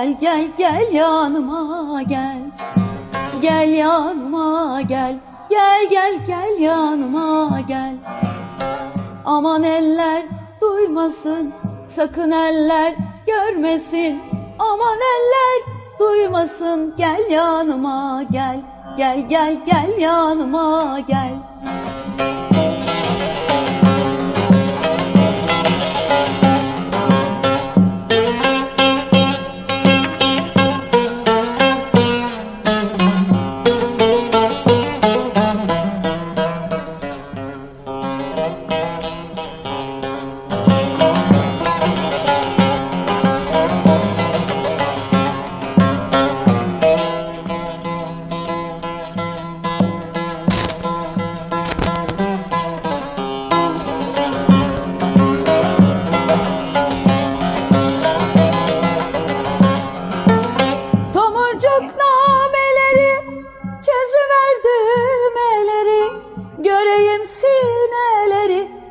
Gel gel gel yanıma gel. Gel yanıma gel. Gel gel gel yanıma gel. Aman eller duymasın, sakın eller görmesin. Aman eller duymasın, gel yanıma gel. Gel gel gel yanıma gel.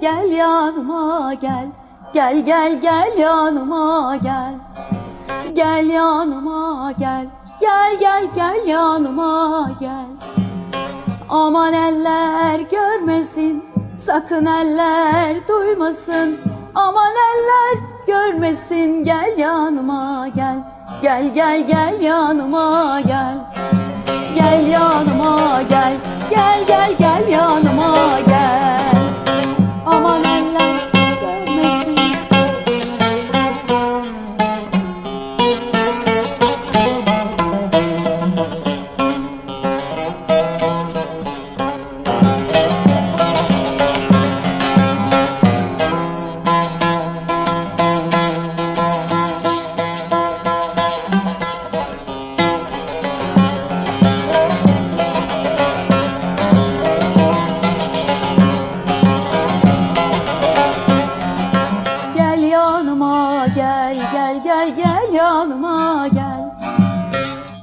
Gel yanıma gel. Gel gel gel yanıma gel. Gel yanıma gel. Gel gel gel yanıma gel. Aman eller görmesin, sakın eller duymasın. Aman eller görmesin, gel yanıma gel. Gel gel gel yanıma gel. Gel yanıma gel. Gel gel gel yanıma gel. Aman eller görmesin. Gel gel gel gel yanıma gel.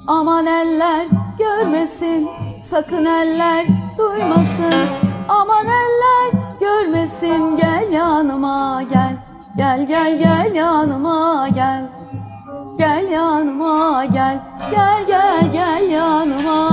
Aman eller görmesin, sakın eller duymasın. Aman eller görmesin, gel yanıma gel. Gel gel gel yanıma gel. Gel yanıma gel. Gel gel gel yanıma